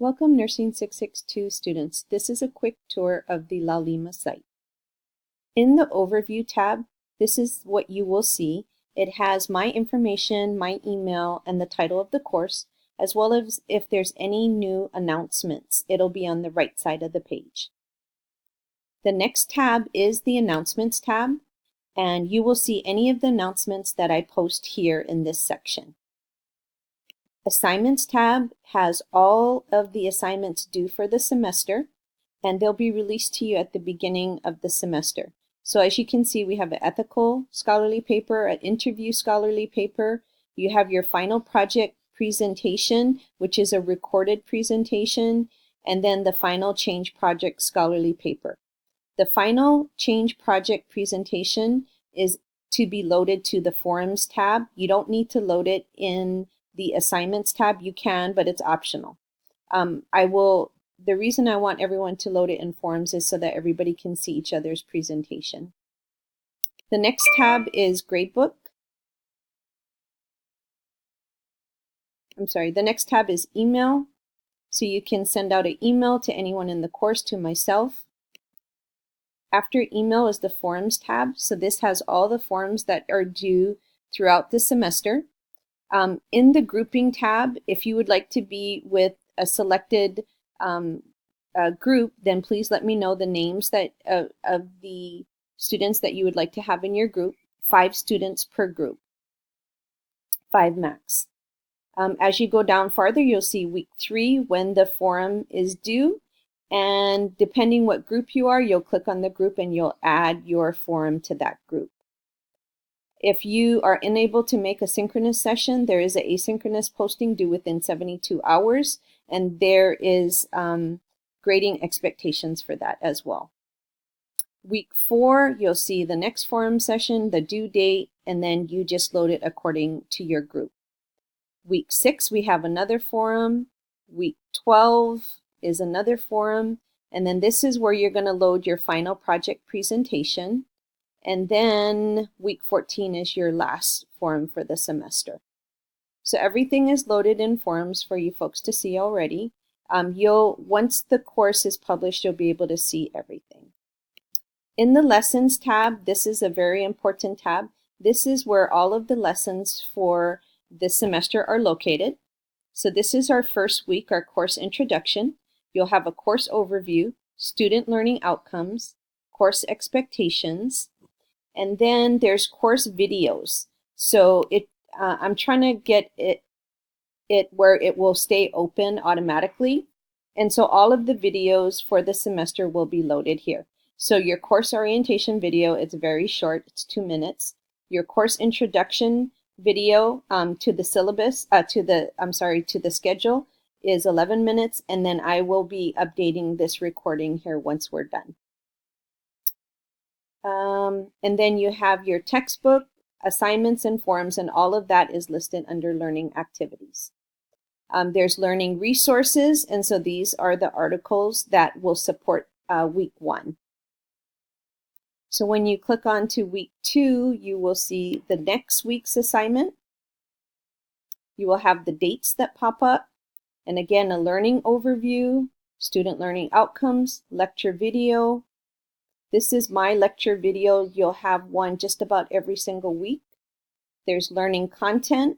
Welcome Nursing 662 students. This is a quick tour of the LaLima site. In the Overview tab, this is what you will see. It has my information, my email, and the title of the course, as well as if there's any new announcements. It'll be on the right side of the page. The next tab is the Announcements tab, and you will see any of the announcements that I post here in this section. Assignments tab has all of the assignments due for the semester, and they'll be released to you at the beginning of the semester. So as you can see, we have an ethical scholarly paper, an interview scholarly paper. You have your final project presentation, which is a recorded presentation, and then the final change project scholarly paper. The final change project presentation is to be loaded to the Forums tab. You don't need to load it in the Assignments tab. You can, but it's optional. The reason I want everyone to load it in Forums is so that everybody can see each other's presentation. The next tab is Gradebook. The next tab is Email. So you can send out an email to anyone in the course, to myself. After Email is the Forums tab. So this has all the forums that are due throughout the semester. In the Grouping tab, if you would like to be with a selected group, then please let me know the names that of the students that you would like to have in your group. 5 students per group, 5 max. As you go down farther, you'll see week 3 when the forum is due, and depending what group you are, you'll click on the group and you'll add your forum to that group. If you are unable to make a synchronous session, there is an asynchronous posting due within 72 hours, and there is grading expectations for that as well. Week 4, you'll see the next forum session, the due date, and then you just load it according to your group. Week 6, we have another forum. Week 12 is another forum, and then this is where you're going to load your final project presentation. And then week 14 is your last forum for the semester. So everything is loaded in forums for you folks to see already. Once the course is published, you'll be able to see everything. In the Lessons tab, this is a very important tab. This is where all of the lessons for this semester are located. So this is our first week, our course introduction. You'll have a course overview, student learning outcomes, course expectations, and then there's course videos. So I'm trying to get it where it will stay open automatically. And so all of the videos for the semester will be loaded here. So your course orientation video, it's very short, it's 2 minutes. Your course introduction video to the syllabus, to the schedule is 11 minutes. And then I will be updating this recording here once we're done. And then you have your textbook, assignments, and forums, and all of that is listed under learning activities. There's learning resources, and so these are the articles that will support week 1. So when you click on to week 2, you will see the next week's assignment. You will have the dates that pop up, and again, a learning overview, student learning outcomes, lecture video. This is my lecture video. You'll have one just about every single week. There's learning content,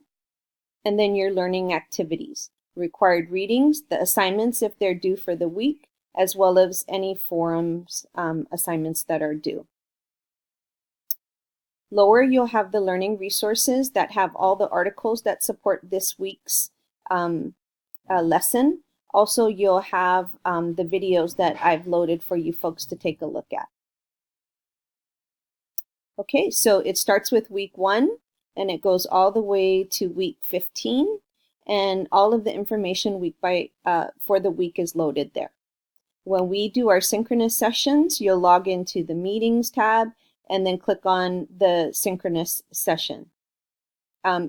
and then your learning activities. Required readings, the assignments if they're due for the week, as well as any forums assignments that are due. Lower, you'll have the learning resources that have all the articles that support this week's lesson. Also, you'll have the videos that I've loaded for you folks to take a look at. Okay, so it starts with week 1 and it goes all the way to week 15, and all of the information for the week is loaded there. When we do our synchronous sessions, you'll log into the Meetings tab and then click on the synchronous session.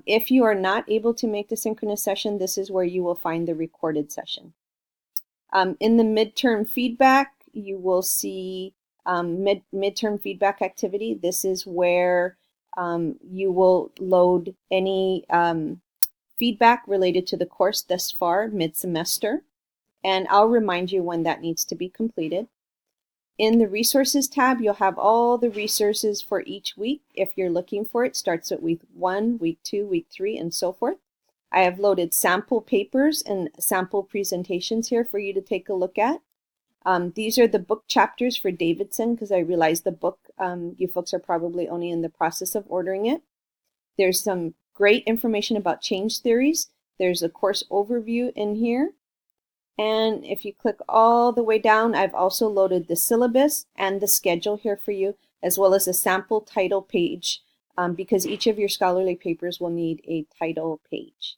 If you are not able to make the synchronous session, this is where you will find the recorded session. In the midterm feedback, you will see midterm feedback activity. This is where you will load any feedback related to the course thus far, mid-semester. and I'll remind you when that needs to be completed. In the resources tab, you'll have all the resources for each week. If you're looking for it, starts at week 1, week 2, week 3, and so forth. I have loaded sample papers and sample presentations here for you to take a look at. These are the book chapters for Davidson, because I realize the book, you folks are probably only in the process of ordering it. There's some great information about change theories. There's a course overview in here. And if you click all the way down, I've also loaded the syllabus and the schedule here for you, as well as a sample title page, because each of your scholarly papers will need a title page.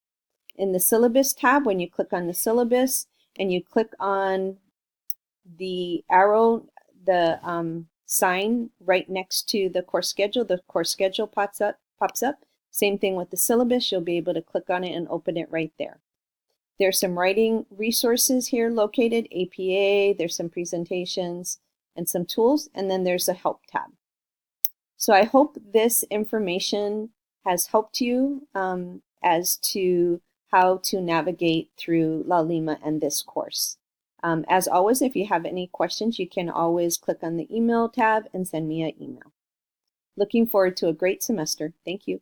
In the syllabus tab, when you click on the syllabus and you click on the arrow, the sign right next to the course schedule pops up. Same thing with the syllabus. You'll be able to click on it and open it right there. There's some writing resources here located, APA, there's some presentations and some tools, and then there's a help tab. So I hope this information has helped you as to how to navigate through LaLima and this course. As always, if you have any questions, you can always click on the email tab and send me an email. Looking forward to a great semester. Thank you.